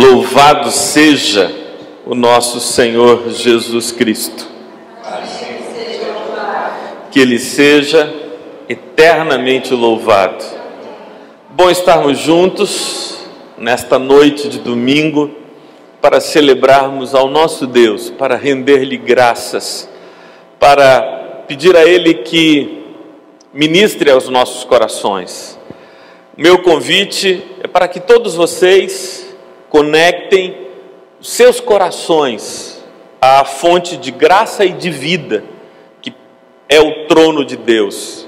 Louvado seja o nosso Senhor Jesus Cristo. Que Ele seja eternamente louvado. Bom estarmos juntos nesta noite de domingo para celebrarmos ao nosso Deus, para render-lhe graças, para pedir a Ele que ministre aos nossos corações. Meu convite é para que todos vocês conectem os seus corações à fonte de graça e de vida, que é o trono de Deus,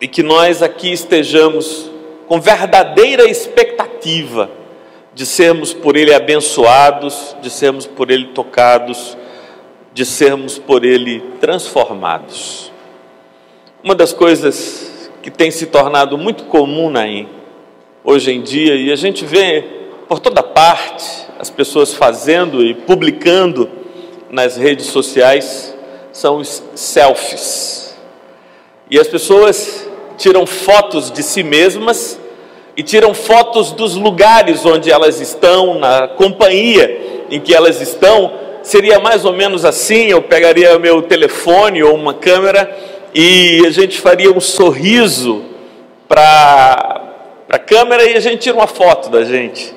e que nós aqui estejamos com verdadeira expectativa de sermos por Ele abençoados, de sermos por Ele tocados, de sermos por Ele transformados. Uma das coisas que tem se tornado muito comum hoje em dia, e a gente vê por toda parte as pessoas fazendo e publicando nas redes sociais, são os selfies. E as pessoas tiram fotos de si mesmas e tiram fotos dos lugares onde elas estão, na companhia em que elas estão. Seria mais ou menos assim: eu pegaria meu telefone ou uma câmera e a gente faria um sorriso para a câmera e a gente tira uma foto da gente.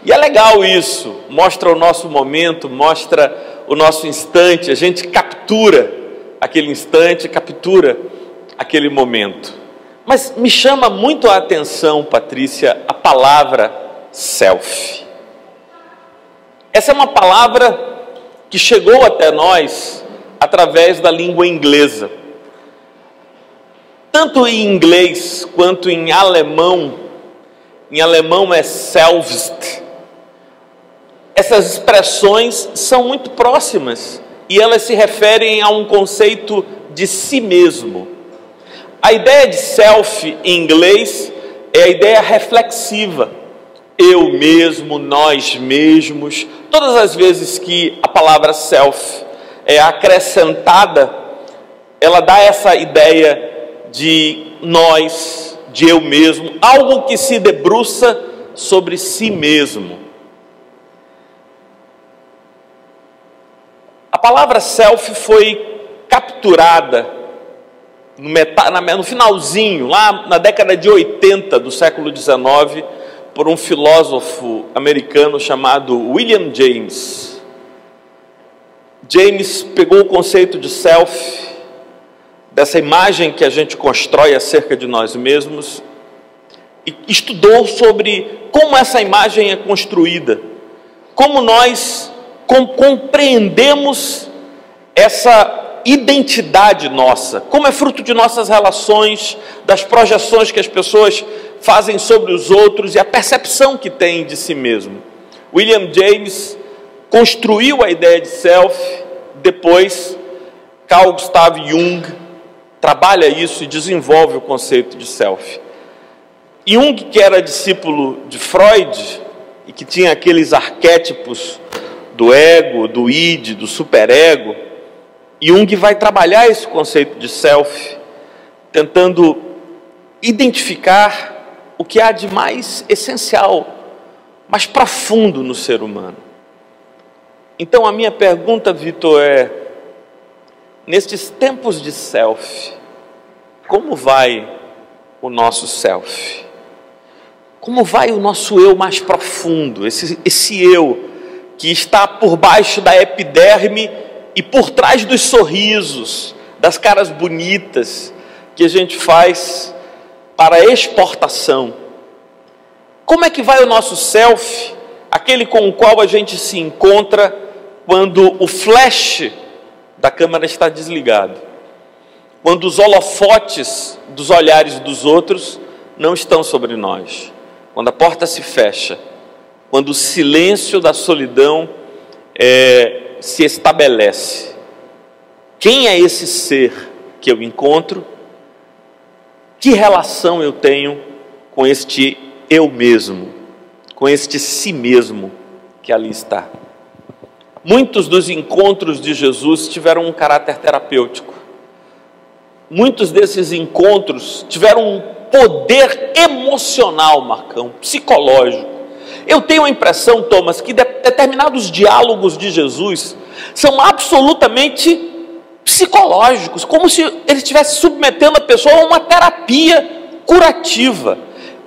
E é legal isso, mostra o nosso momento, mostra o nosso instante, a gente captura aquele instante, captura aquele momento. Mas me chama muito a atenção, Patrícia, a palavra selfie. Essa é uma palavra que chegou até nós através da língua inglesa. Tanto em inglês quanto em alemão é selbst. Essas expressões são muito próximas e elas se referem a um conceito de si mesmo. A ideia de self em inglês é a ideia reflexiva. Eu mesmo, nós mesmos. Todas as vezes que a palavra self é acrescentada, ela dá essa ideia de nós, de eu mesmo, algo que se debruça sobre si mesmo. A palavra selfie foi capturada no finalzinho, lá na década de 80 do século XIX, por um filósofo americano chamado William James. James pegou o conceito de selfie, dessa imagem que a gente constrói acerca de nós mesmos, e estudou sobre como essa imagem é construída, como nós compreendemos essa identidade nossa, como é fruto de nossas relações, das projeções que as pessoas fazem sobre os outros e a percepção que têm de si mesmo. William James construiu a ideia de self, depois Carl Gustav Jung trabalha isso e desenvolve o conceito de self. Jung, que era discípulo de Freud e que tinha aqueles arquétipos do ego, do id, do superego, Jung vai trabalhar esse conceito de self, tentando identificar o que há de mais essencial, mais profundo no ser humano. Então a minha pergunta, Vitor, é: nestes tempos de self, como vai o nosso self? Como vai o nosso eu mais profundo, esse eu que está por baixo da epiderme e por trás dos sorrisos, das caras bonitas que a gente faz para exportação? Como é que vai o nosso self, aquele com o qual a gente se encontra quando o flash da câmera está desligado, quando os holofotes dos olhares dos outros não estão sobre nós, quando a porta se fecha, quando o silêncio da solidão se estabelece? Quem é esse ser que eu encontro? Que relação eu tenho com este eu mesmo, com este si mesmo que ali está? Muitos dos encontros de Jesus tiveram um caráter terapêutico. Muitos desses encontros tiveram um poder emocional, Marcão, psicológico. Eu tenho a impressão, Thomas, que determinados diálogos de Jesus são absolutamente psicológicos, como se ele estivesse submetendo a pessoa a uma terapia curativa.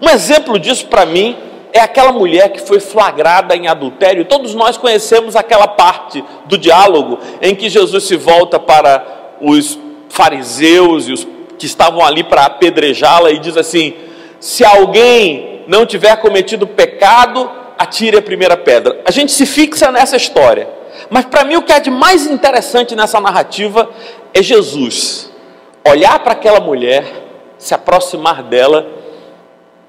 Um exemplo disso para mim é aquela mulher que foi flagrada em adultério. Todos nós conhecemos aquela parte do diálogo em que Jesus se volta para os fariseus e os que estavam ali para apedrejá-la e diz assim: se alguém não tiver cometido pecado, atire a primeira pedra. A gente se fixa nessa história, mas para mim o que é de mais interessante nessa narrativa é Jesus olhar para aquela mulher, se aproximar dela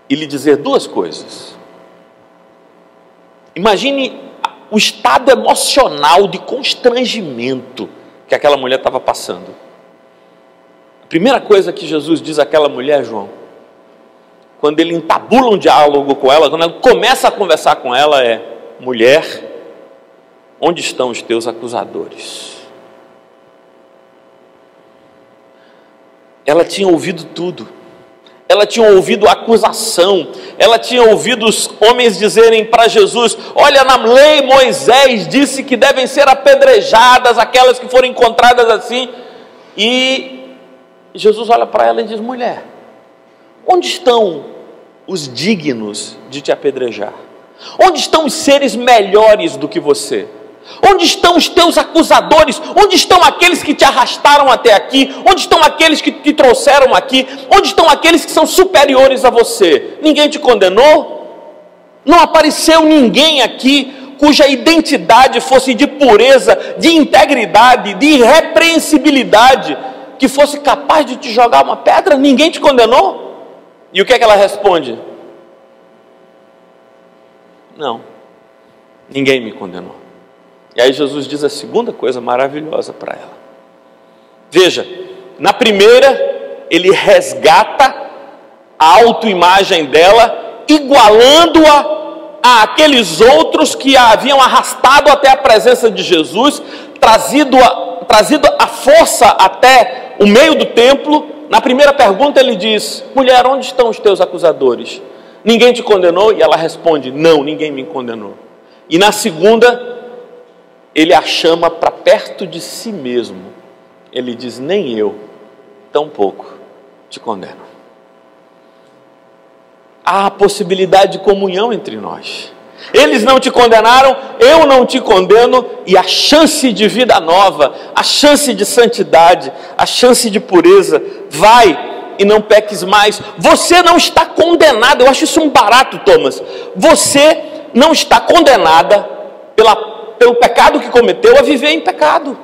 e lhe dizer duas coisas. Imagine o estado emocional de constrangimento que aquela mulher estava passando. A primeira coisa que Jesus diz àquela mulher, João, quando ele entabula um diálogo com ela, quando ele começa a conversar com ela, é: mulher, onde estão os teus acusadores? Ela tinha ouvido tudo. Ela tinha ouvido a acusação, ela tinha ouvido os homens dizerem para Jesus: olha, na lei Moisés disse que devem ser apedrejadas aquelas que forem encontradas assim. E Jesus olha para ela e diz: mulher, onde estão os dignos de te apedrejar? Onde estão os seres melhores do que você? Onde estão os teus acusadores? Onde estão aqueles que te arrastaram até aqui? Onde estão aqueles que te trouxeram aqui? Onde estão aqueles que são superiores a você? Ninguém te condenou? Não apareceu ninguém aqui cuja identidade fosse de pureza, de integridade, de irrepreensibilidade, que fosse capaz de te jogar uma pedra? Ninguém te condenou? E o que é que ela responde? Não, ninguém me condenou. E aí Jesus diz a segunda coisa maravilhosa para ela. Veja, na primeira, ele resgata a autoimagem dela, igualando-a àqueles outros que a haviam arrastado até a presença de Jesus, trazido a força até o meio do templo. Na primeira pergunta ele diz: mulher, onde estão os teus acusadores? Ninguém te condenou? E ela responde: não, ninguém me condenou. E na segunda, ele a chama para perto de si mesmo. Ele diz: nem eu, tampouco te condeno. Há a possibilidade de comunhão entre nós. Eles não te condenaram, eu não te condeno, e a chance de vida nova, a chance de santidade, a chance de pureza, vai e não peques mais. Você não está condenada. Eu acho isso um barato, Thomas. Você não está condenada pelo pecado que cometeu a viver em pecado.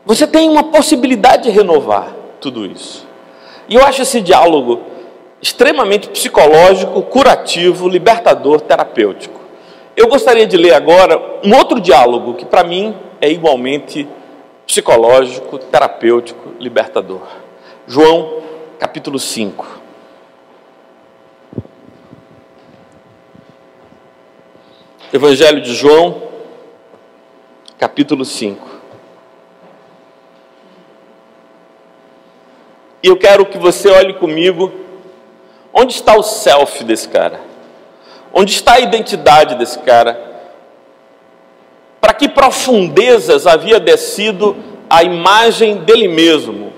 Você tem uma possibilidade de renovar tudo isso. E eu acho esse diálogo extremamente psicológico, curativo, libertador, terapêutico. Eu gostaria de ler agora um outro diálogo que para mim é igualmente psicológico, terapêutico, libertador. João, capítulo 5. Evangelho de João, capítulo 5. E eu quero que você olhe comigo, onde está o self desse cara? Onde está a identidade desse cara? Para que profundezas havia descido a imagem dele mesmo,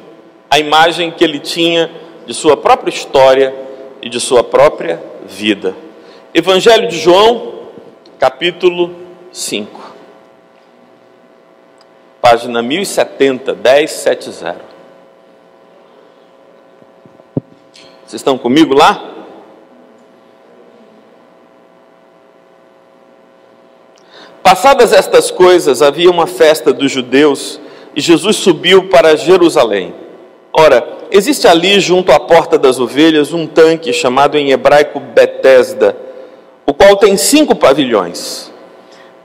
a imagem que ele tinha de sua própria história e de sua própria vida. Evangelho de João, capítulo 5. Página 1070, 1070. Vocês estão comigo lá? Passadas estas coisas, havia uma festa dos judeus e Jesus subiu para Jerusalém. Ora, existe ali junto à porta das ovelhas um tanque chamado em hebraico Betesda, o qual tem 5 pavilhões.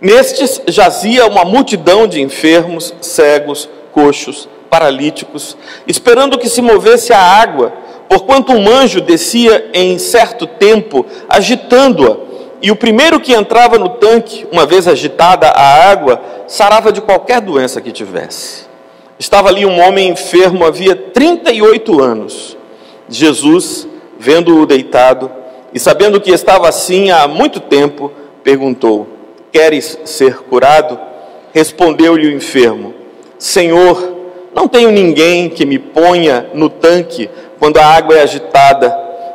Nestes jazia uma multidão de enfermos, cegos, coxos, paralíticos, esperando que se movesse a água, porquanto um anjo descia em certo tempo, agitando-a, e o primeiro que entrava no tanque, uma vez agitada a água, sarava de qualquer doença que tivesse. Estava ali um homem enfermo, havia 38 anos. Jesus, vendo-o deitado, e sabendo que estava assim há muito tempo, perguntou: queres ser curado? Respondeu-lhe o enfermo: Senhor, não tenho ninguém que me ponha no tanque quando a água é agitada,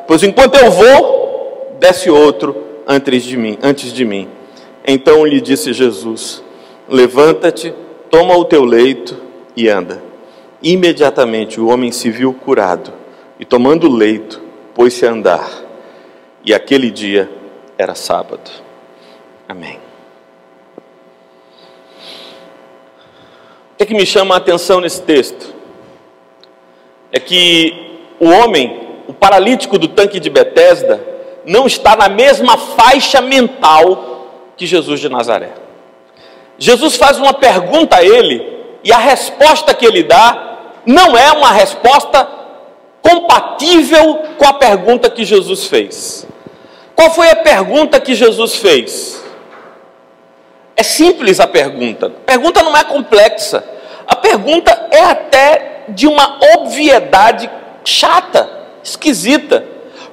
pois enquanto eu vou, desce outro antes de mim. Então lhe disse Jesus: levanta-te, toma o teu leito e anda. Imediatamente o homem se viu curado, e tomando o leito, pôs-se a andar. E aquele dia era sábado. Amém. O que me chama a atenção nesse texto é que o homem, o paralítico do tanque de Betesda, não está na mesma faixa mental que Jesus de Nazaré. Jesus faz uma pergunta a ele, e a resposta que ele dá não é uma resposta compatível com a pergunta que Jesus fez. Qual foi a pergunta que Jesus fez? É simples a pergunta não é complexa. A pergunta é até de uma obviedade chata, esquisita,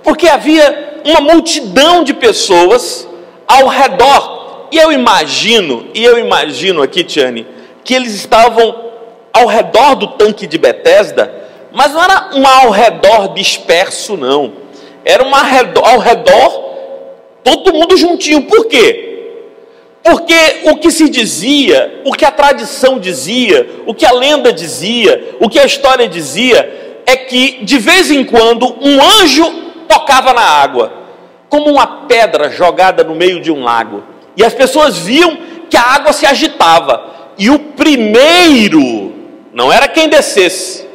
porque havia uma multidão de pessoas ao redor. E eu imagino aqui, Tiane, que eles estavam ao redor do tanque de Betesda, mas não era um ao redor disperso, não. Era ao redor, todo mundo juntinho. Por quê? Porque o que se dizia, o que a tradição dizia, o que a lenda dizia, o que a história dizia, é que de vez em quando um anjo tocava na água, como uma pedra jogada no meio de um lago. E as pessoas viam que a água se agitava. E o primeiro, não era quem descesse,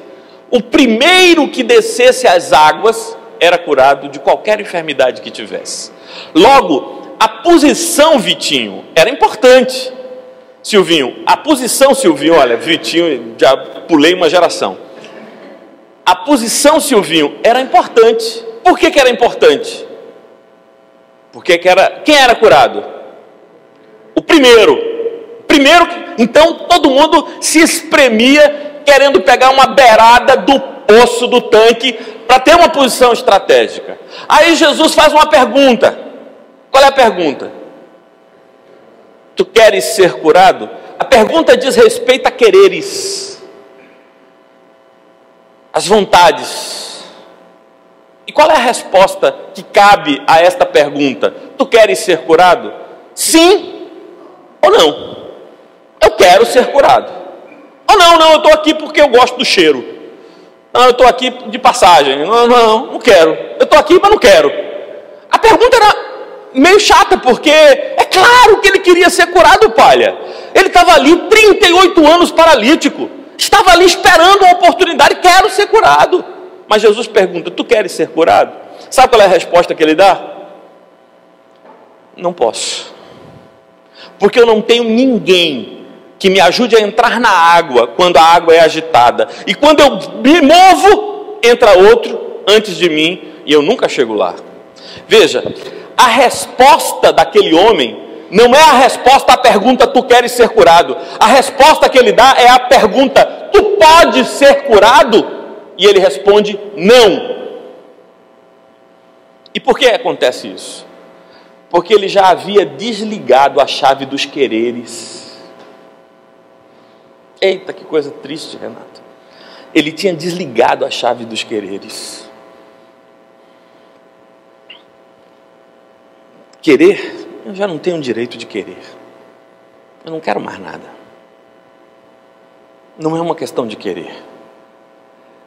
o primeiro que descesse as águas era curado de qualquer enfermidade que tivesse. Logo, a posição, Vitinho, era importante. Silvinho, a posição, Silvinho, olha, Vitinho, já pulei uma geração. A posição, Silvinho, era importante. Por que era importante? Porque quem era curado? O primeiro, então todo mundo se espremia querendo pegar uma beirada do poço do tanque para ter uma posição estratégica. Aí Jesus faz uma pergunta. Qual é a pergunta? Tu queres ser curado? A pergunta diz respeito a quereres, as vontades. E qual é a resposta que cabe a esta pergunta? Tu queres ser curado? Sim ou não? Eu quero ser curado. Ou não, eu estou aqui porque eu gosto do cheiro. Não, eu estou aqui de passagem. Não quero. Eu estou aqui, mas não quero. A pergunta era meio chata, porque é claro que ele queria ser curado, palha. Ele estava ali 38 anos paralítico. Estava ali esperando uma oportunidade, quero ser curado. Mas Jesus pergunta, tu queres ser curado? Sabe qual é a resposta que ele dá? Não posso. Porque eu não tenho ninguém que me ajude a entrar na água quando a água é agitada. E quando eu me movo, entra outro antes de mim e eu nunca chego lá. Veja, a resposta daquele homem não é a resposta à pergunta, tu queres ser curado. A resposta que ele dá é a pergunta, tu podes ser curado? E ele responde, não. E por que acontece isso? Porque ele já havia desligado a chave dos quereres. Eita, que coisa triste, Renato. Ele tinha desligado a chave dos quereres. Querer, eu já não tenho o direito de querer. Eu não quero mais nada. Não é uma questão de querer.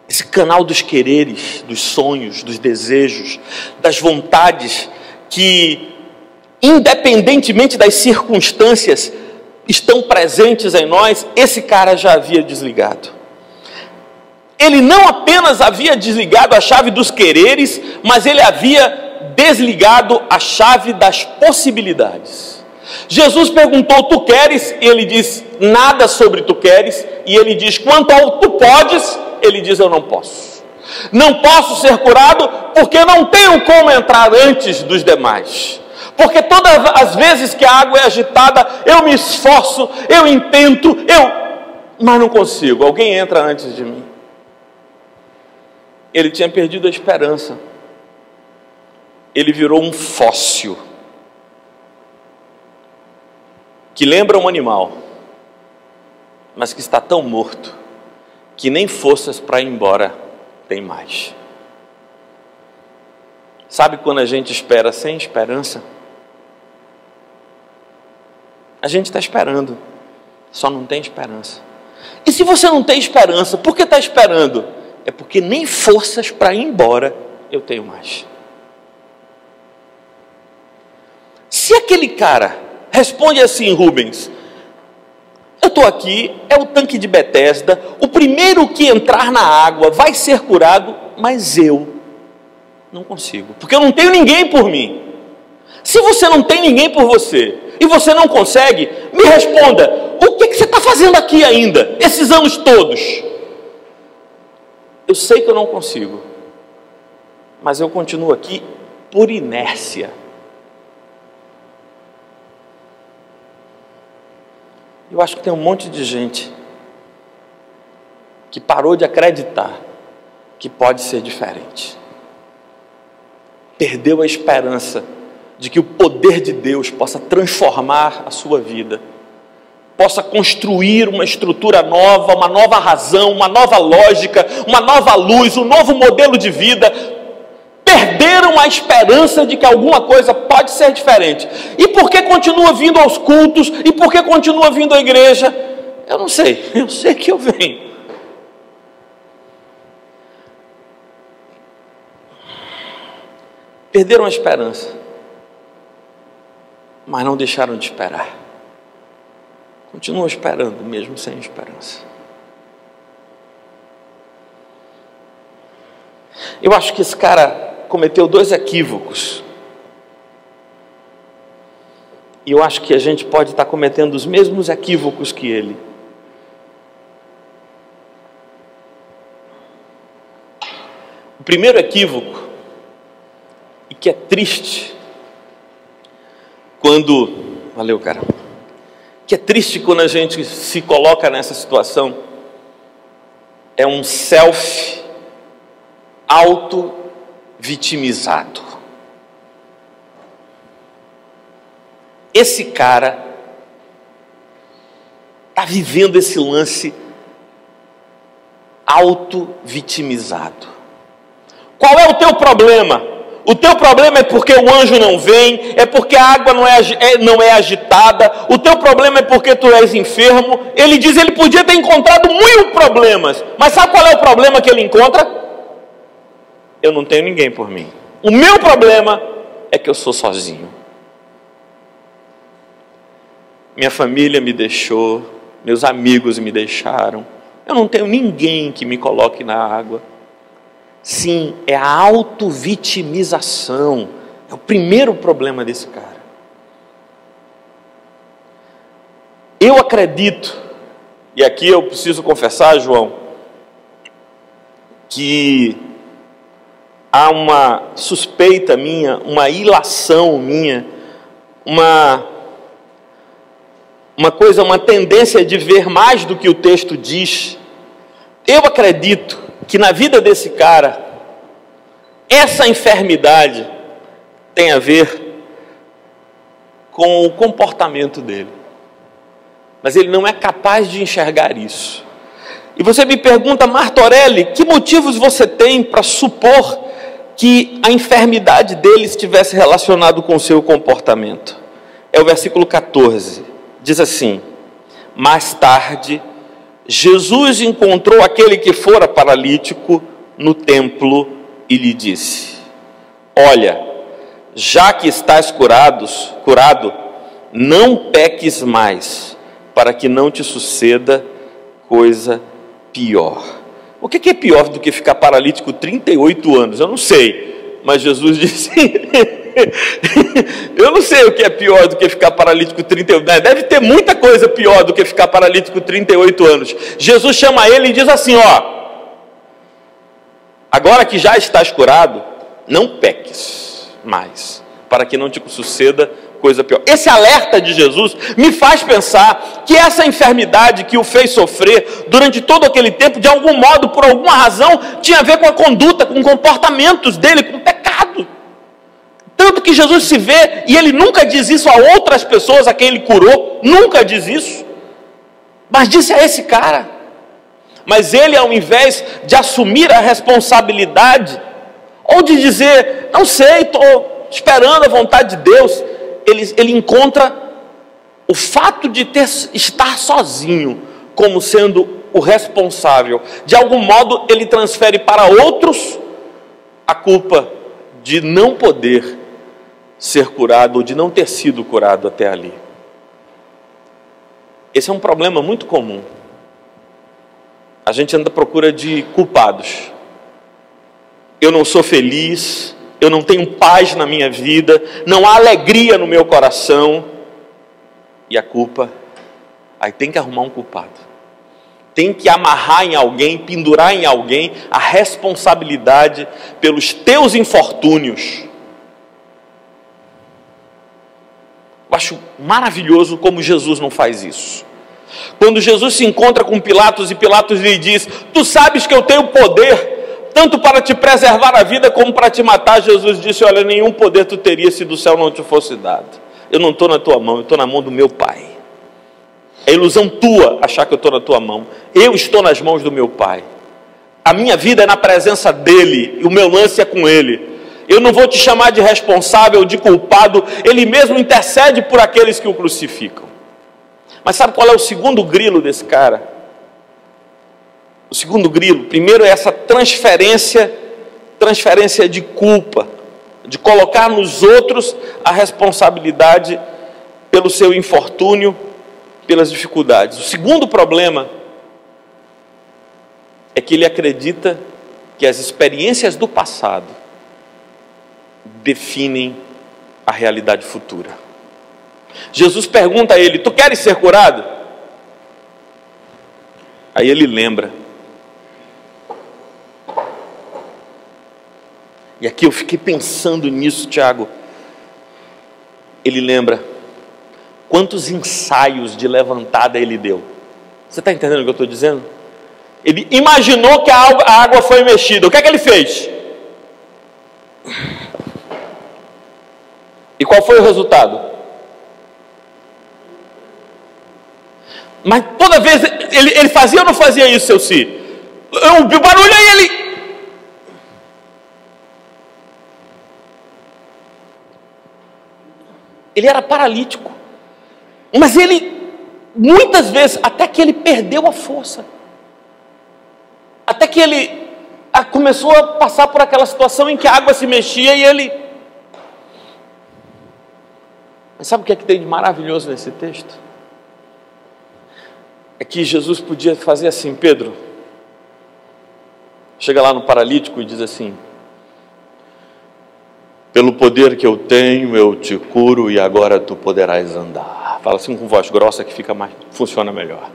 Esse canal dos quereres, dos sonhos, dos desejos, das vontades que, independentemente das circunstâncias, estão presentes em nós, esse cara já havia desligado. Ele não apenas havia desligado a chave dos quereres, mas ele havia desligado a chave das possibilidades. Jesus perguntou, tu queres? E ele diz, nada sobre tu queres. E ele diz, quanto ao tu podes? Ele diz, eu não posso. Não posso ser curado porque não tenho como entrar antes dos demais. Porque todas as vezes que a água é agitada, eu me esforço, eu intento, mas não consigo. Alguém entra antes de mim. Ele tinha perdido a esperança. Ele virou um fóssil. que lembra um animal, mas que está tão morto que nem forças para ir embora tem mais. Sabe quando a gente espera sem esperança? A gente está esperando, só não tem esperança. E se você não tem esperança, por que está esperando? É porque nem forças para ir embora eu tenho mais. Se aquele cara responde assim, Rubens, eu estou aqui, é o tanque de Betesda, o primeiro que entrar na água vai ser curado, mas eu não consigo, porque eu não tenho ninguém por mim. Se você não tem ninguém por você, e você não consegue, me responda, o que você está fazendo aqui ainda, esses anos todos? Eu sei que eu não consigo, mas eu continuo aqui por inércia. Eu acho que tem um monte de gente que parou de acreditar que pode ser diferente. Perdeu a esperança de que o poder de Deus possa transformar a sua vida, possa construir uma estrutura nova, uma nova razão, uma nova lógica, uma nova luz, um novo modelo de vida. Perderam a esperança de que alguma coisa pode ser diferente. E por que continua vindo aos cultos? E por que continua vindo à igreja? Eu não sei, eu sei que eu venho. Perderam a esperança, mas não deixaram de esperar. Continuam esperando, mesmo sem esperança. Eu acho que esse cara cometeu 2 equívocos. E eu acho que a gente pode estar cometendo os mesmos equívocos que ele. O primeiro equívoco, e que é triste, que é triste quando a gente se coloca nessa situação, é um self auto-vitimizado. Esse cara está vivendo esse lance auto-vitimizado. Qual é o teu problema? O teu problema é porque o anjo não vem, é porque a água não é agitada, o teu problema é porque tu és enfermo. Ele diz, ele podia ter encontrado 1000 problemas, mas sabe qual é o problema que ele encontra? Eu não tenho ninguém por mim. O meu problema é que eu sou sozinho. Minha família me deixou, meus amigos me deixaram, eu não tenho ninguém que me coloque na água. Sim, é a auto-vitimização. É o primeiro problema desse cara. Eu acredito, e aqui eu preciso confessar, João, que há uma suspeita minha, uma ilação minha, uma tendência de ver mais do que o texto diz. Eu acredito que na vida desse cara, essa enfermidade tem a ver com o comportamento dele. Mas ele não é capaz de enxergar isso. E você me pergunta, Martorelli, que motivos você tem para supor que a enfermidade dele estivesse relacionada com o seu comportamento? É o versículo 14, diz assim: mais tarde, Jesus encontrou aquele que fora paralítico no templo e lhe disse: olha, já que estás curado, não peques mais, para que não te suceda coisa pior. O que é pior do que ficar paralítico 38 anos? Eu não sei, mas Jesus disse... Eu não sei o que é pior do que ficar paralítico 38 anos. Deve ter muita coisa pior do que ficar paralítico 38 anos. Jesus chama ele e diz assim: ó, agora que já estás curado, não peques mais, para que não te suceda coisa pior. Esse alerta de Jesus me faz pensar que essa enfermidade que o fez sofrer durante todo aquele tempo, de algum modo, por alguma razão, tinha a ver com a conduta, com comportamentos dele, com o pecado. Tanto que Jesus se vê, e ele nunca diz isso a outras pessoas a quem ele curou, nunca diz isso, mas disse a esse cara. Mas ele, ao invés de assumir a responsabilidade, ou de dizer, não sei, estou esperando a vontade de Deus, ele encontra o fato de estar sozinho como sendo o responsável. De algum modo ele transfere para outros a culpa de não poder ser curado, ou de não ter sido curado até ali. Esse é um problema muito comum. A gente anda à procura de culpados. Eu não sou feliz, eu não tenho paz na minha vida, não há alegria no meu coração. E a culpa, aí tem que arrumar um culpado. Tem que amarrar em alguém, pendurar em alguém a responsabilidade pelos teus infortúnios. Eu acho maravilhoso como Jesus não faz isso. Quando Jesus se encontra com Pilatos e Pilatos lhe diz, tu sabes que eu tenho poder, tanto para te preservar a vida como para te matar. Jesus disse, olha, nenhum poder tu teria se do céu não te fosse dado. Eu não estou na tua mão, eu estou na mão do meu Pai. É ilusão tua achar que eu estou na tua mão. Eu estou nas mãos do meu Pai. A minha vida é na presença dEle, e o meu lance é com Ele. Eu não vou te chamar de responsável, de culpado. Ele mesmo intercede por aqueles que o crucificam. Mas sabe qual é o segundo grilo desse cara? O segundo grilo, primeiro é essa transferência de culpa, de colocar nos outros a responsabilidade pelo seu infortúnio, pelas dificuldades. O segundo problema é que ele acredita que as experiências do passado definem a realidade futura. Jesus pergunta a ele, tu queres ser curado? Aí ele lembra. E aqui eu fiquei pensando nisso, Tiago. Ele lembra quantos ensaios de levantada ele deu. Você está entendendo o que eu estou dizendo? Ele imaginou que a água foi mexida. O que é que ele fez? E qual foi o resultado? Mas toda vez ele fazia ou não fazia isso, seu Si? O barulho aí, ele... Ele era paralítico. Mas ele, muitas vezes, até que ele perdeu a força. Até que ele começou a passar por aquela situação em que a água se mexia e ele... Mas sabe o que é que tem de maravilhoso nesse texto? É que Jesus podia fazer assim, Pedro, chega lá no paralítico e diz assim, pelo poder que eu tenho, eu te curo e agora tu poderás andar. Fala assim com voz grossa que funciona melhor.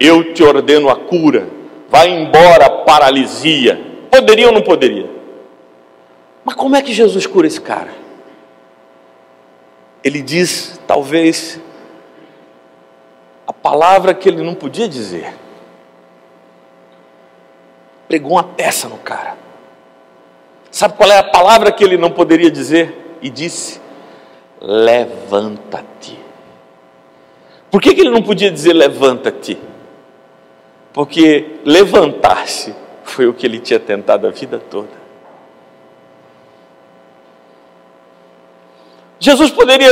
Eu te ordeno a cura, vai embora a paralisia. Poderia ou não poderia? Mas como é que Jesus cura esse cara? Ele diz, talvez, a palavra que ele não podia dizer. Pregou uma peça no cara. Sabe qual é a palavra que ele não poderia dizer? E disse, levanta-te. Por que ele não podia dizer levanta-te? Porque levantar-se foi o que ele tinha tentado a vida toda. Jesus poderia,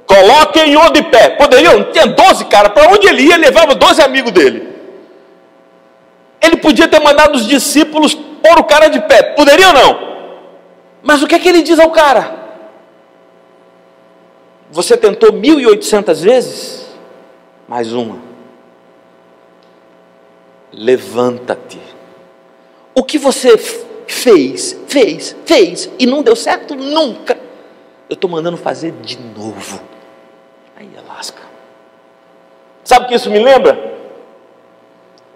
coloquem-o de pé. Poderia, tinha 12 caras, para onde ele ia, ele levava 12 amigos dele. Ele podia ter mandado os discípulos pôr o cara de pé, poderia ou não? Mas o que é que ele diz ao cara? Você tentou 1.800 vezes? Mais uma. Levanta-te. O que você fez e não deu certo nunca, eu estou mandando fazer de novo. Aí lasca. Sabe o que isso me lembra?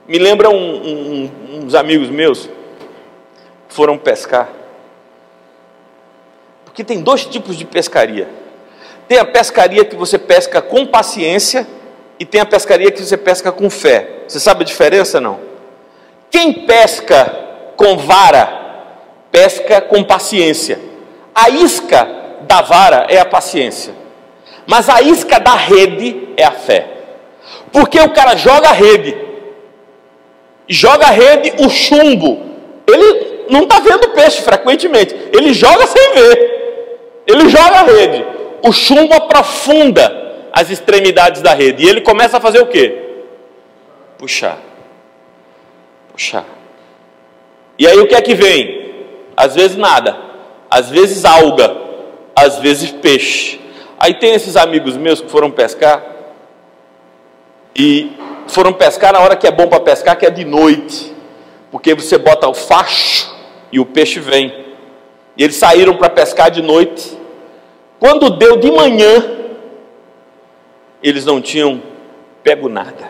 Me lembra uns amigos meus que foram pescar. Porque tem dois tipos de pescaria. Tem a pescaria que você pesca com paciência e tem a pescaria que você pesca com fé. Você sabe a diferença, não? Quem pesca com vara, pesca com paciência. A isca da vara é a paciência, mas a isca da rede é a fé. Porque o cara joga a rede, o chumbo, ele não está vendo peixe frequentemente, ele joga sem ver, ele joga a rede, o chumbo aprofunda as extremidades da rede, e ele começa a fazer o quê? Puxar. E aí o que é que vem? Às vezes nada, às vezes alga, às vezes peixe. Aí tem esses amigos meus que foram pescar, e foram pescar na hora que é bom para pescar, que é de noite, porque você bota o facho e o peixe vem. E eles saíram para pescar de noite. Quando deu de manhã, eles não tinham pego nada.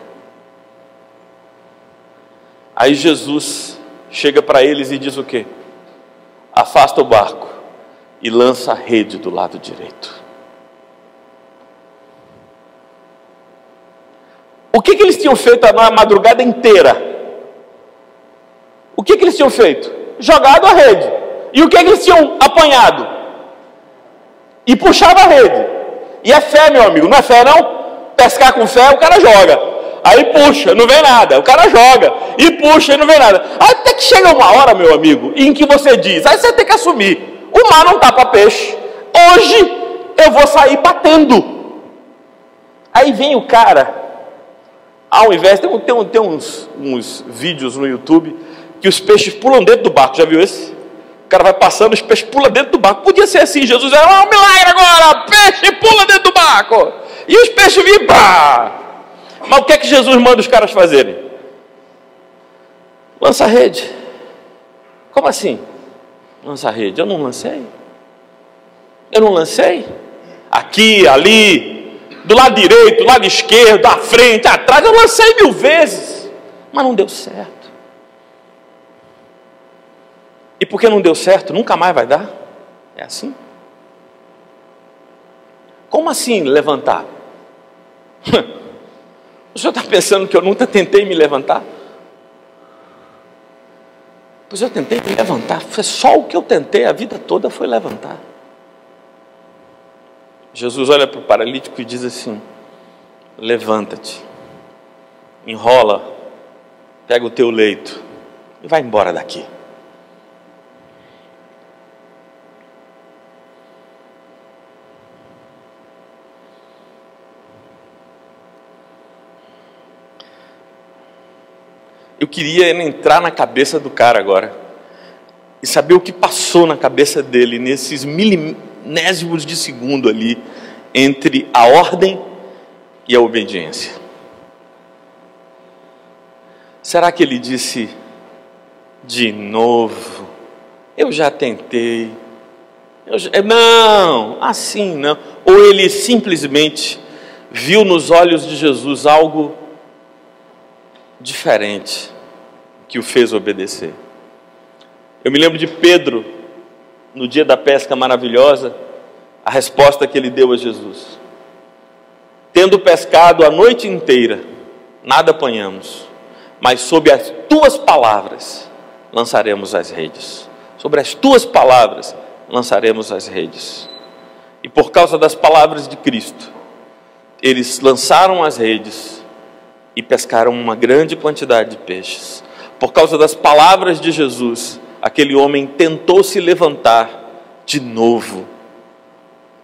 Aí Jesus chega para eles e diz o quê? Afasta o barco e lança a rede do lado direito. O que eles tinham feito a madrugada inteira? O que eles tinham feito? Jogado a rede. E o que eles tinham apanhado? E puxava a rede. E é fé, meu amigo, não é fé não? Pescar com fé, o cara joga. Aí puxa, não vem nada. O cara joga e puxa e não vem nada. Até que chega uma hora, meu amigo, em que você diz, aí você tem que assumir, o mar não está para peixe. Hoje eu vou sair batendo. Aí vem o cara, ao invés, tem uns vídeos no YouTube que os peixes pulam dentro do barco, já viu esse? O cara vai passando, os peixes pulam dentro do barco. Podia ser assim, Jesus era um milagre agora, peixe pula dentro do barco. E os peixes vêm, pá! Mas o que é que Jesus manda os caras fazerem? Lança a rede. Como assim? Lança a rede. Eu não lancei. Aqui, ali, do lado direito, do lado esquerdo, à frente, atrás, eu lancei 1000 vezes. Mas não deu certo. E porque não deu certo, nunca mais vai dar? É assim? Como assim levantar? O senhor está pensando que eu nunca tentei me levantar? Pois eu tentei me levantar, foi só o que eu tentei, a vida toda foi levantar. Jesus olha para o paralítico e diz assim, levanta-te, enrola, pega o teu leito e vai embora daqui. Eu queria entrar na cabeça do cara agora e saber o que passou na cabeça dele nesses milimésimos de segundo ali entre a ordem e a obediência. Será que ele disse de novo? Eu já tentei. Não, assim não. Ou ele simplesmente viu nos olhos de Jesus algo diferente que o fez obedecer. Eu me lembro de Pedro, no dia da pesca maravilhosa, a resposta que ele deu a Jesus. Tendo pescado a noite inteira, nada apanhamos, mas sob as tuas palavras lançaremos as redes. Sobre as tuas palavras lançaremos as redes. E por causa das palavras de Cristo, eles lançaram as redes e pescaram uma grande quantidade de peixes. Por causa das palavras de Jesus, aquele homem tentou se levantar de novo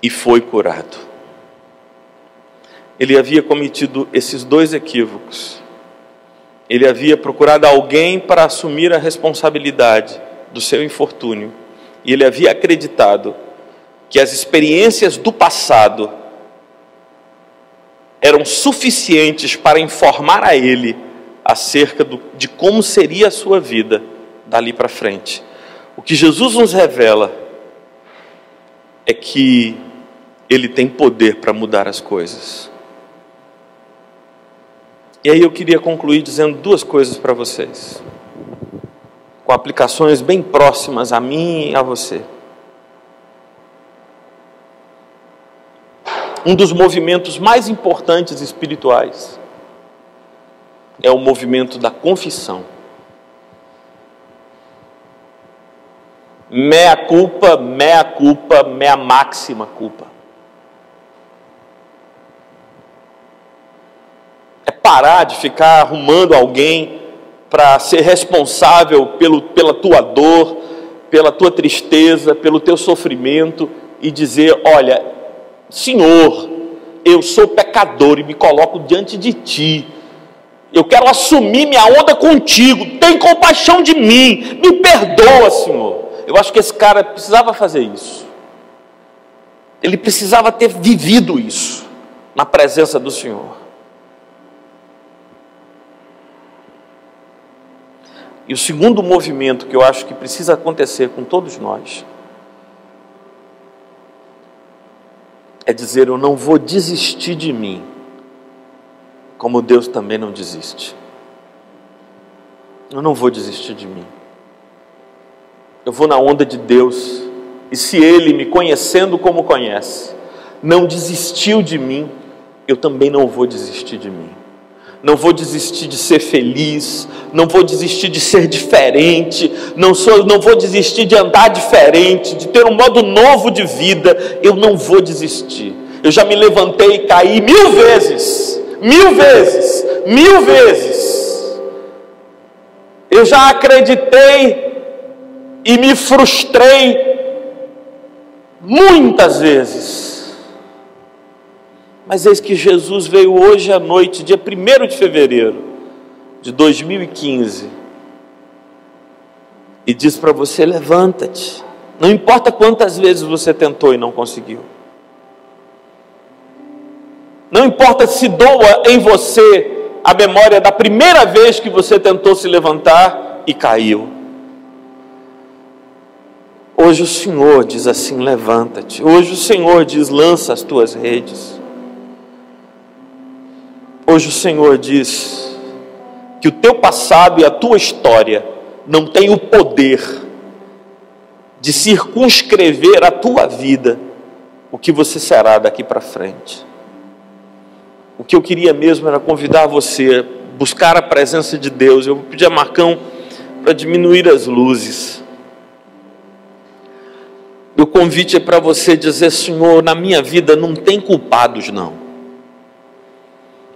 e foi curado. Ele havia cometido esses 2 equívocos. Ele havia procurado alguém para assumir a responsabilidade do seu infortúnio. E ele havia acreditado que as experiências do passado eram suficientes para informar a ele acerca de como seria a sua vida dali para frente. O que Jesus nos revela é que Ele tem poder para mudar as coisas. E aí eu queria concluir dizendo 2 coisas para vocês, com aplicações bem próximas a mim e a você. Um dos movimentos mais importantes espirituais é o movimento da confissão. mea culpa, mea máxima culpa. É parar de ficar arrumando alguém para ser responsável pela tua dor, pela tua tristeza, pelo teu sofrimento, e dizer: olha, Senhor, eu sou pecador e me coloco diante de Ti, eu quero assumir minha onda contigo, tem compaixão de mim, me perdoa, Senhor. Eu acho que esse cara precisava fazer isso, ele precisava ter vivido isso na presença do Senhor. E o segundo movimento que eu acho que precisa acontecer com todos nós é dizer: eu não vou desistir de mim, como Deus também não desiste. Eu não vou desistir de mim. Eu vou na onda de Deus, e se Ele, me conhecendo como conhece, não desistiu de mim, eu também não vou desistir de mim. Não vou desistir de ser feliz, não vou desistir de ser diferente, não vou desistir de andar diferente, de ter um modo novo de vida. Eu não vou desistir. Eu já me levantei e caí 1000 vezes, 1000 vezes, 1000 vezes. Eu já acreditei e me frustrei muitas vezes. Mas eis que Jesus veio hoje à noite, dia 1º de fevereiro de 2015, e diz para você: levanta-te. Não importa quantas vezes você tentou e não conseguiu. Não importa se doa em você a memória da primeira vez que você tentou se levantar e caiu. Hoje o Senhor diz assim: levanta-te. Hoje o Senhor diz: lança as tuas redes. Hoje o Senhor diz que o teu passado e a tua história não tem o poder de circunscrever a tua vida, o que você será daqui para frente. O que eu queria mesmo era convidar você a buscar a presença de Deus. Eu vou pedir a Marcão para diminuir as luzes. Meu convite é para você dizer: Senhor, na minha vida não tem culpados não.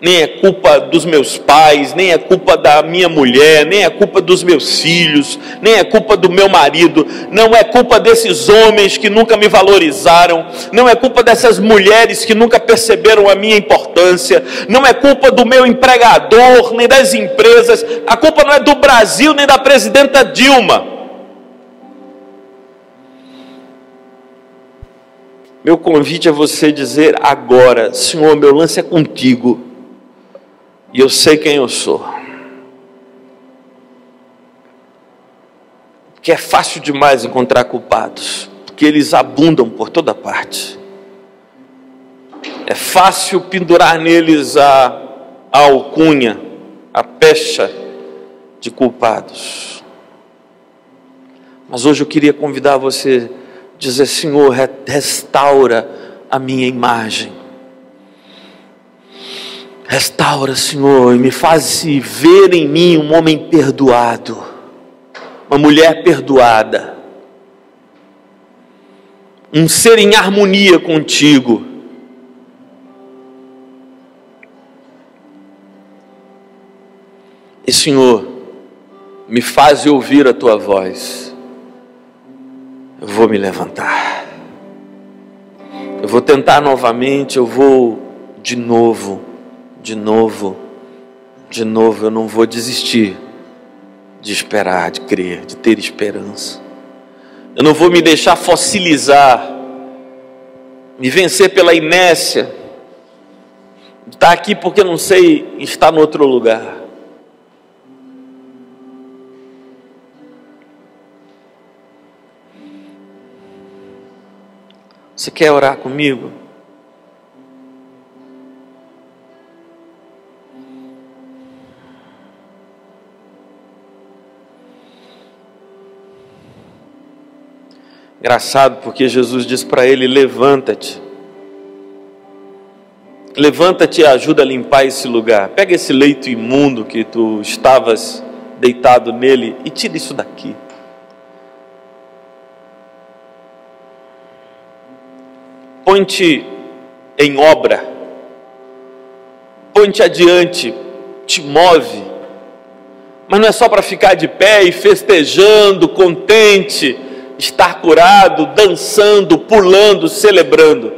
Nem é culpa dos meus pais, nem é culpa da minha mulher, nem é culpa dos meus filhos, nem é culpa do meu marido, não é culpa desses homens que nunca me valorizaram, não é culpa dessas mulheres que nunca perceberam a minha importância, não é culpa do meu empregador, nem das empresas, a culpa não é do Brasil, nem da presidenta Dilma. Meu convite é você dizer agora: Senhor, meu lance é contigo. E eu sei quem eu sou. Porque é fácil demais encontrar culpados, porque eles abundam por toda parte. É fácil pendurar neles a alcunha, a pecha de culpados. Mas hoje eu queria convidar você a dizer: Senhor, restaura a minha imagem. Restaura, Senhor, e me faz ver em mim um homem perdoado, uma mulher perdoada, um ser em harmonia contigo. E, Senhor, me faz ouvir a Tua voz. Eu vou me levantar, eu vou tentar novamente, eu vou de novo, eu não vou desistir de esperar, de crer, de ter esperança. Eu não vou me deixar fossilizar, me vencer pela inércia, de estar aqui porque não sei estar no outro lugar. Você quer orar comigo? Engraçado, porque Jesus diz para ele: levanta-te. Levanta-te e ajuda a limpar esse lugar. Pega esse leito imundo que tu estavas deitado nele e tira isso daqui. põe-te em obra, põe-te adiante, te move. Mas não é só para ficar de pé e festejando, contente, estar curado, dançando, pulando, celebrando.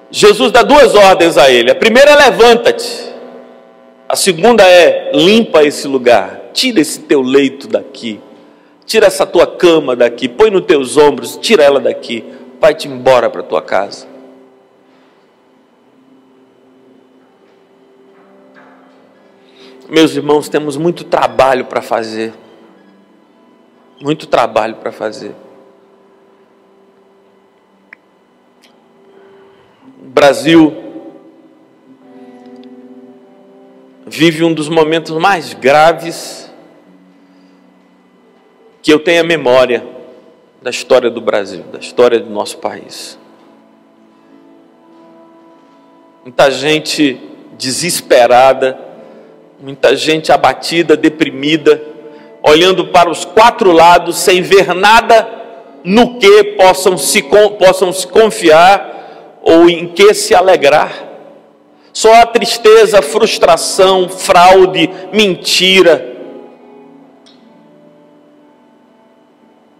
Jesus dá duas ordens a ele. A primeira é levanta-te. A segunda é limpa esse lugar. Tira esse teu leito daqui. Tira essa tua cama daqui. Põe nos teus ombros, tira ela daqui. Vai-te embora para a tua casa. Meus irmãos, temos muito trabalho para fazer. Muito trabalho para fazer. O Brasil vive um dos momentos mais graves que eu tenho a memória da história do Brasil, da história do nosso país. Muita gente desesperada, muita gente abatida, deprimida, olhando para os quatro lados sem ver nada no que possam se confiar ou em que se alegrar. Só a tristeza, frustração, fraude, mentira.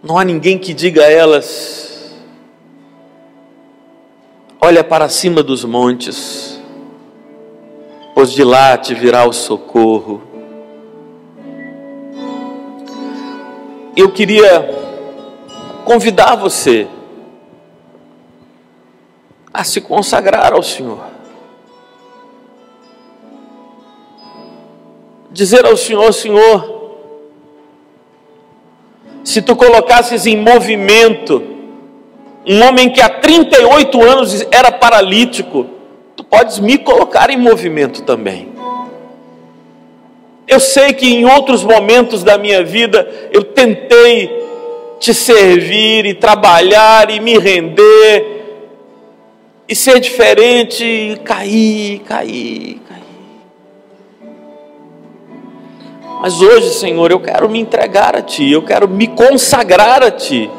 Não há ninguém que diga a elas: olha para cima dos montes, pois de lá te virá o socorro. Eu queria convidar você a se consagrar ao Senhor. Dizer ao Senhor: Senhor, se tu colocasses em movimento um homem que há 38 anos era paralítico, tu podes me colocar em movimento também. Eu sei que em outros momentos da minha vida eu tentei te servir e trabalhar e me render e ser diferente, e cair. Mas hoje, Senhor, eu quero me entregar a Ti, eu quero me consagrar a Ti.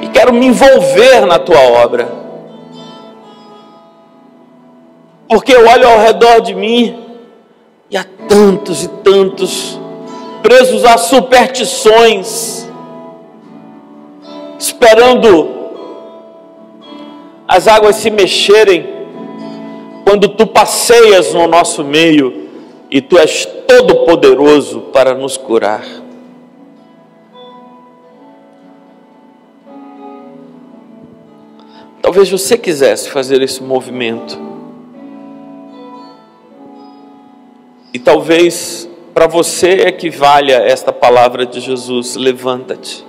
E quero me envolver na Tua obra. Porque eu olho ao redor de mim e há tantos e tantos presos a superstições, esperando as águas se mexerem, quando Tu passeias no nosso meio e Tu és todo poderoso para nos curar. Talvez você quisesse fazer esse movimento. E talvez para você equivalha esta palavra de Jesus: levanta-te.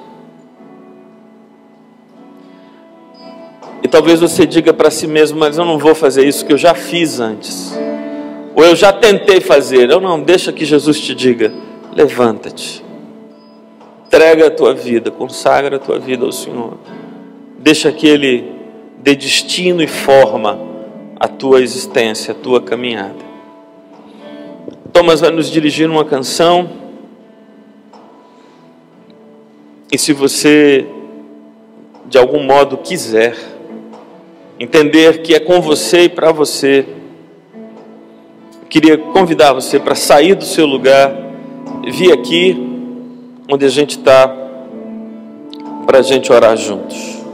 E talvez você diga para si mesmo: mas eu não vou fazer isso, que eu já fiz antes. Ou eu já tentei fazer. Eu não, deixa que Jesus te diga: levanta-te. Entrega a tua vida, consagra a tua vida ao Senhor. Deixa que Ele dê destino e forma à tua existência, à tua caminhada. Thomas vai nos dirigir uma canção. E se você, de algum modo, quiser entender que é com você e para você, eu queria convidar você para sair do seu lugar e vir aqui onde a gente está, para a gente orar juntos.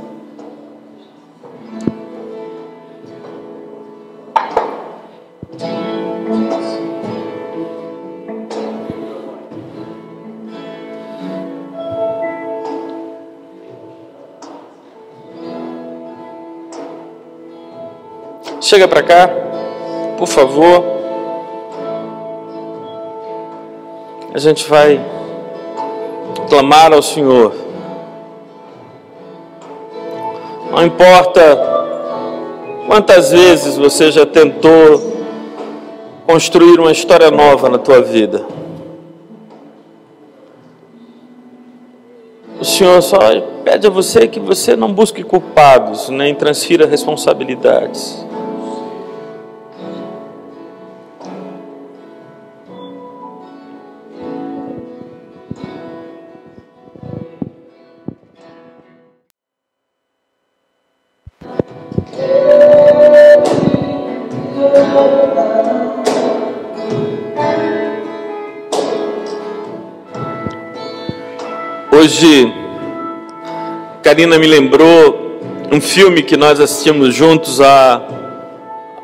Chega para cá, por favor. A gente vai clamar ao Senhor. Não importa quantas vezes você já tentou construir uma história nova na tua vida. O Senhor só pede a você que você não busque culpados, nem transfira responsabilidades. Hoje, Karina me lembrou um filme que nós assistimos juntos há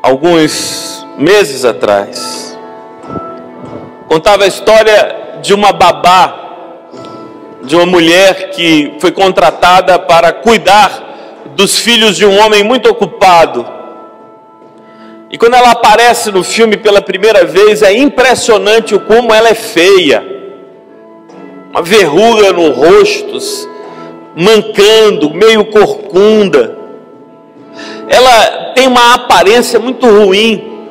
alguns meses atrás. Contava a história de uma babá, de uma mulher que foi contratada para cuidar dos filhos de um homem muito ocupado. E quando ela aparece no filme pela primeira vez, é impressionante o como ela é feia. Uma verruga no rosto, mancando, meio corcunda. Ela tem uma aparência muito ruim.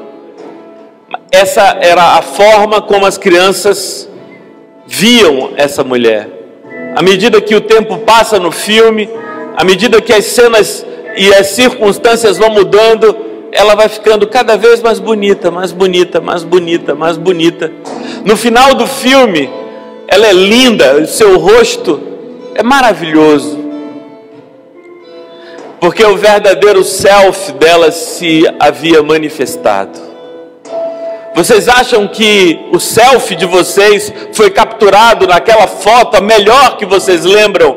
Essa era a forma como as crianças viam essa mulher. À medida que o tempo passa no filme, à medida que as cenas e as circunstâncias vão mudando, ela vai ficando cada vez mais bonita, mais bonita, mais bonita, mais bonita. No final do filme, ela é linda, o seu rosto é maravilhoso. Porque o verdadeiro self dela se havia manifestado. Vocês acham que o selfie de vocês foi capturado naquela foto, a melhor que vocês lembram?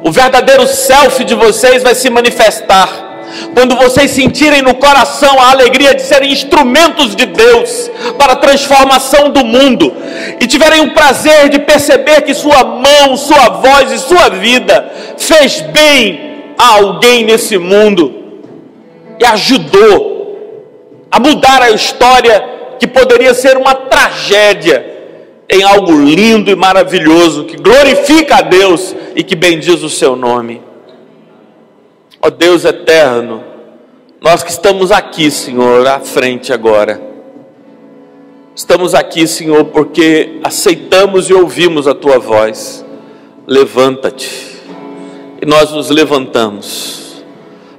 O verdadeiro selfie de vocês vai se manifestar quando vocês sentirem no coração a alegria de serem instrumentos de Deus para a transformação do mundo e tiverem o prazer de perceber que sua mão, sua voz e sua vida fez bem a alguém nesse mundo e ajudou a mudar a história que poderia ser uma tragédia em algo lindo e maravilhoso, que glorifica a Deus e que bendiz o seu nome. Ó Deus eterno, nós que estamos aqui, Senhor, à frente agora, estamos aqui, Senhor, porque aceitamos e ouvimos a Tua voz. Levanta-te. E nós nos levantamos.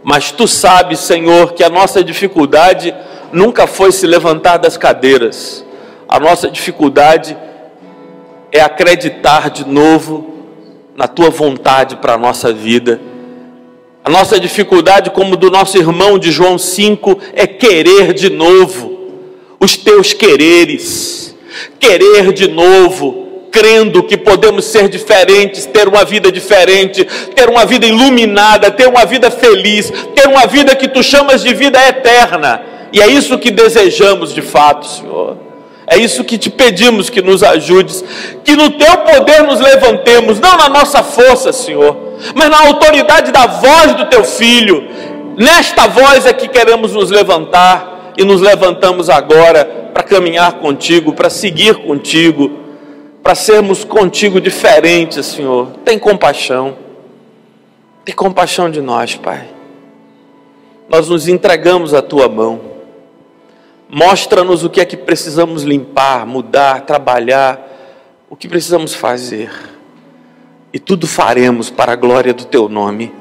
Mas Tu sabes, Senhor, que a nossa dificuldade nunca foi se levantar das cadeiras. A nossa dificuldade é acreditar de novo na Tua vontade para a nossa vida. A nossa dificuldade, como do nosso irmão de João 5, é querer de novo os Teus quereres. Querer de novo, crendo que podemos ser diferentes, ter uma vida diferente, ter uma vida iluminada, ter uma vida feliz, ter uma vida que Tu chamas de vida eterna. E é isso que desejamos de fato, Senhor. É isso que Te pedimos, que nos ajudes, que no Teu poder nos levantemos, não na nossa força, Senhor, mas na autoridade da voz do Teu Filho. Nesta voz é que queremos nos levantar, e nos levantamos agora para caminhar contigo, para seguir contigo, para sermos contigo diferentes, Senhor. Tem compaixão de nós, Pai. Nós nos entregamos à Tua mão. Mostra-nos o que é que precisamos limpar, mudar, trabalhar, o que precisamos fazer. E tudo faremos para a glória do Teu nome.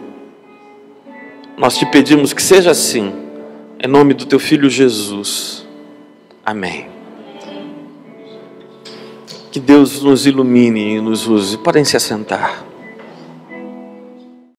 Nós Te pedimos que seja assim, em nome do Teu Filho Jesus. Amém. Que Deus nos ilumine e nos use. Podem se assentar.